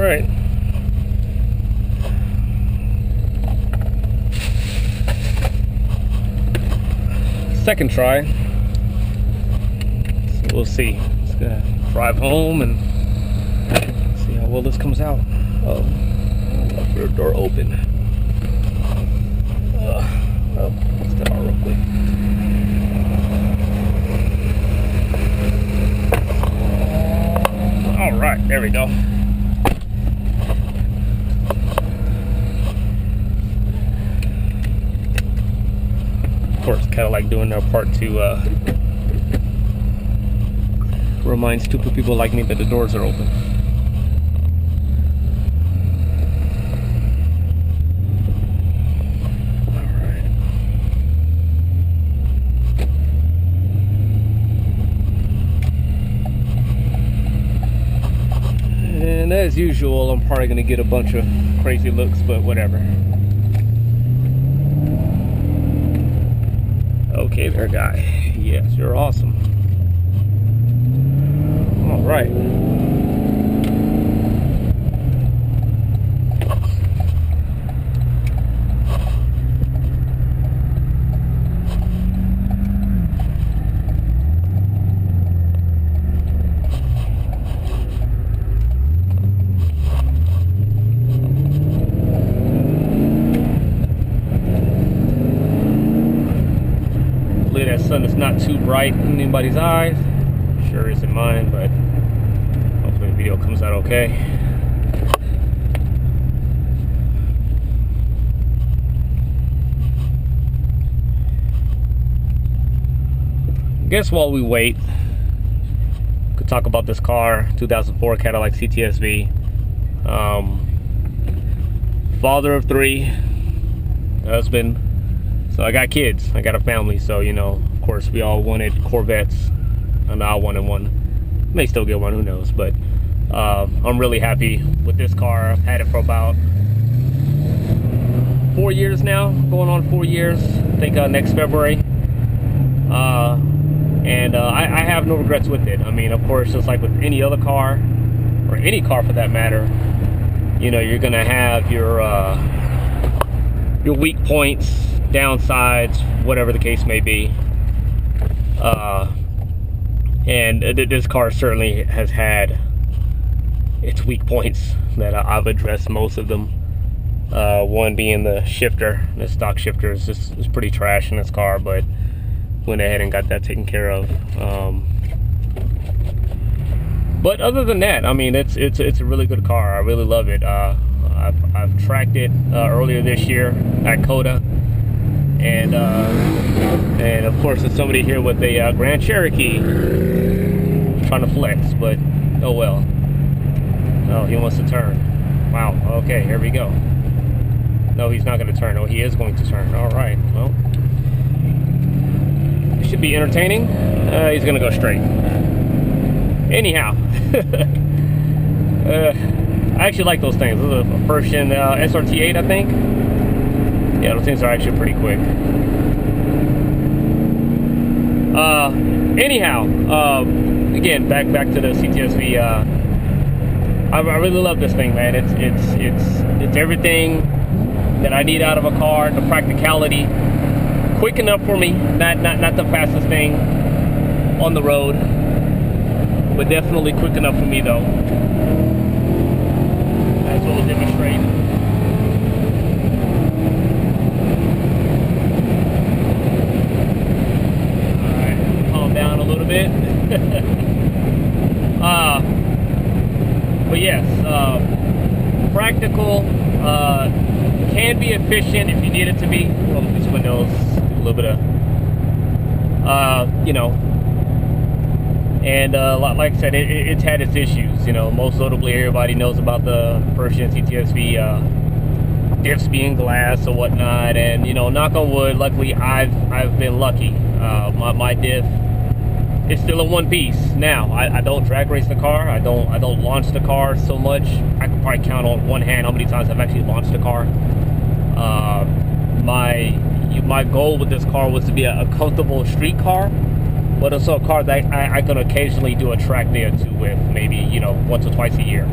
right. Second try. So we'll see. Just gonna drive home and see how well this comes out. Oh, left rear door open. Oh, step out real quick. All right, there we go. Of course, kind of like doing their part to remind stupid people like me that the doors are open. Alright. And as usual, I'm probably going to get a bunch of crazy looks, but whatever. Okay there, guy. Yes, you're awesome. All right. Hopefully that sun is not too bright in anybody's eyes. Sure isn't mine, but hopefully the video comes out okay. I guess while we wait, we could talk about this car, 2004 Cadillac CTSV. Father of 3, husband. So I got kids, I got a family, so you know, of course we all wanted Corvettes, and I wanted one. May still get one, who knows, but I'm really happy with this car. I've had it for about 4 years now, going on 4 years, I think next February. And I have no regrets with it. I mean, of course, just like with any other car, or any car for that matter, you know, you're gonna have your weak points, downsides, whatever the case may be. And this car certainly has had its weak points that I've addressed most of them. One being the shifter. The stock shifter is pretty trash in this car, but went ahead and got that taken care of. But other than that, I mean, it's a really good car. I really love it. I've tracked it earlier this year at COTA, and of course there's somebody here with a Grand Cherokee trying to flex, but oh well. Oh, he wants to turn. Wow. Okay, here we go. No, he's not going to turn. Oh, he is going to turn. All right. Well, it should be entertaining. He's going to go straight. Anyhow. I actually like those things. Those are a version SRT8, I think. Yeah, those things are actually pretty quick. Anyhow, again, back to the CTSV. I really love this thing, man. It's everything that I need out of a car. The practicality, quick enough for me. Not the fastest thing on the road, but definitely quick enough for me though. As well as demonstrate. Alright, calm down a little bit. But yes, practical, can be efficient if you need it to be. Well, these windows, a little bit of, you know, and like I said, it's had its issues. You know, most notably, everybody knows about the first gen CTSV diffs being glass or whatnot. And you know, knock on wood, luckily I've been lucky. My diff is still in one piece. Now I don't drag race the car. I don't launch the car so much. I can probably count on one hand how many times I've actually launched the car. My goal with this car was to be a comfortable street car, but also a car that I can occasionally do a track day or two with, maybe, you know, once or twice a year.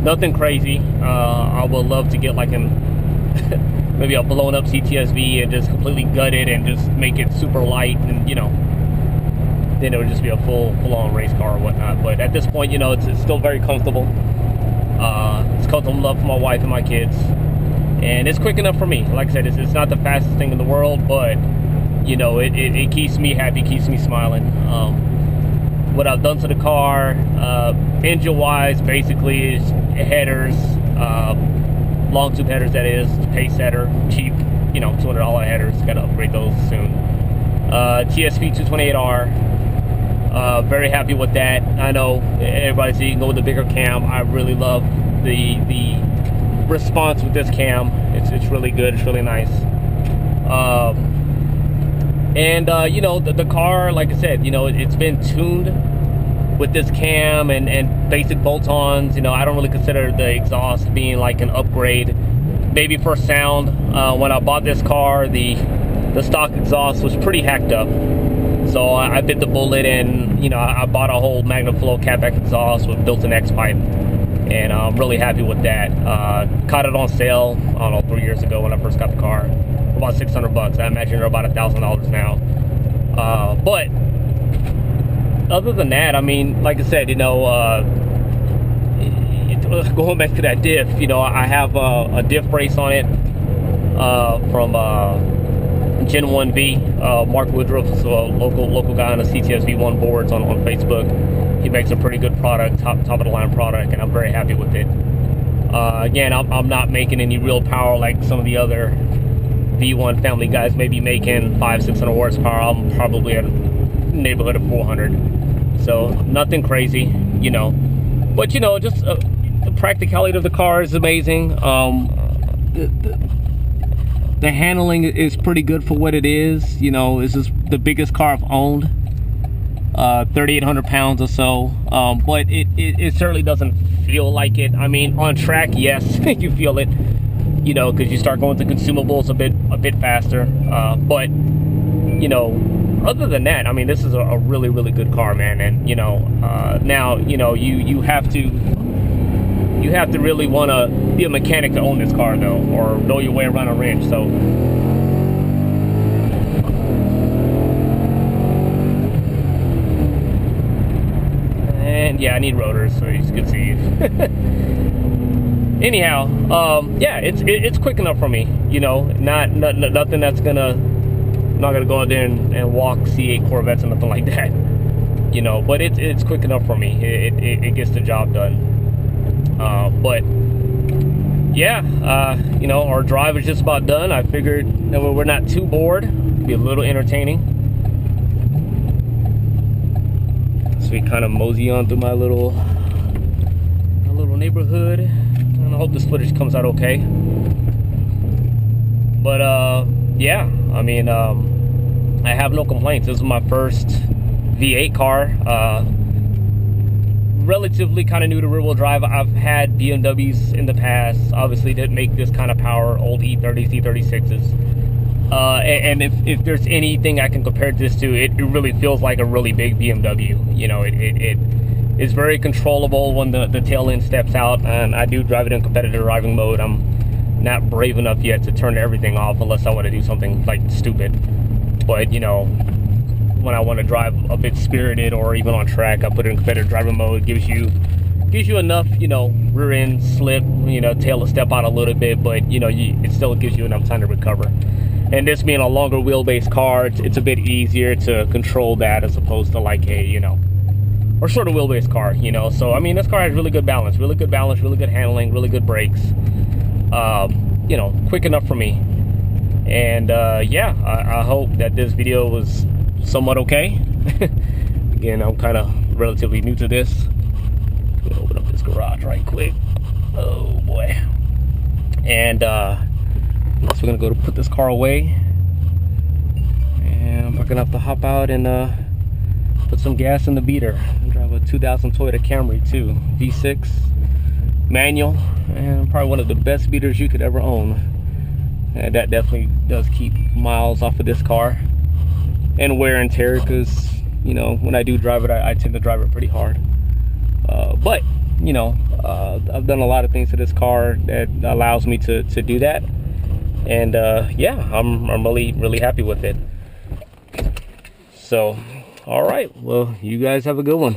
nothing crazy. I would love to get like maybe a blown up CTSV and just completely gut it and just make it super light, and then it would just be a full-on race car or whatnot. But at this point, it's still very comfortable. It's comfortable enough for my wife and my kids, and it's quick enough for me. Like I said, it's not the fastest thing in the world, but it keeps me happy, keeps me smiling. What I've done to the car, engine wise, basically is headers, long tube headers, that is, pace setter, cheap, $200 headers. Got to upgrade those soon. TSV228R, very happy with that. I know everybody says you can go with the bigger cam. I really love the response with this cam. It's really good. It's really nice. The car, like I said, it's been tuned with this cam and basic bolt-ons. I don't really consider the exhaust being like an upgrade. Maybe for sound, when I bought this car, the stock exhaust was pretty hacked up. So I bit the bullet and, I bought a whole Magnaflow catback exhaust with built-in X-pipe. And I'm really happy with that. Caught it on sale, I don't know, 3 years ago when I first got the car. About $600. I imagine they're about $1,000 now. But other than that, I mean, like I said, going back to that diff, I have a diff brace on it from Gen 1V. Mark Woodruff's a local guy on the CTSV1 boards on Facebook. He makes a pretty good product, top of the line product, and I'm very happy with it. Again, I'm not making any real power like some of the other V1 family guys may be making 500-600 horsepower. I'm probably at a neighborhood of 400, so nothing crazy, but just the practicality of the car is amazing. The handling is pretty good for what it is. This is the biggest car I've owned, 3,800 pounds or so, but it certainly doesn't feel like it. I mean, on track, yes, you feel it, because you start going to consumables a bit faster, but other than that, I mean, this is a really, really good car, man. And now you have to really want to be a mechanic to own this car, though, or know your way around a wrench. So and yeah, I need rotors, so you can see. Anyhow, yeah, it's quick enough for me. Nothing that's I'm not gonna go out there and walk C8 Corvettes or nothing like that. But it's quick enough for me. It gets the job done. But yeah, our drive is just about done. I figured that we're not too bored. It'd be a little entertaining. So we kind of mosey on through my little neighborhood, and I hope this footage comes out okay. But yeah, I mean, I have no complaints. This is my first V8 car. Relatively kind of new to rear-wheel drive. I've had BMWs in the past. Obviously didn't make this kind of power, old E30s, E36s. And if there's anything I can compare this to, it really feels like a really big BMW. It is very controllable when the tail end steps out, and I do drive it in competitive driving mode. I'm not brave enough yet to turn everything off unless I want to do something like stupid. But when I want to drive a bit spirited or even on track, I put it in competitive driving mode. Gives you enough, rear end slip, tail to step out a little bit, but it still gives you enough time to recover. And this being a longer wheelbase car, it's a bit easier to control that as opposed to like a or shorter wheelbase car. So I mean, this car has really good balance, really good handling, really good brakes. Quick enough for me. And yeah, I hope that this video was somewhat okay. Again, I'm kind of relatively new to this. Gonna open up this garage right quick. Oh boy. And so we're gonna go to put this car away, and we're gonna have to hop out and put some gas in the beater and drive a 2000 Toyota Camry too, V6 manual, and probably one of the best beaters you could ever own. And that definitely does keep miles off of this car and wear and tear, because when I do drive it, I tend to drive it pretty hard. But you know, I've done a lot of things to this car that allows me to do that. And yeah, I'm really happy with it. So, all right, well, you guys have a good one.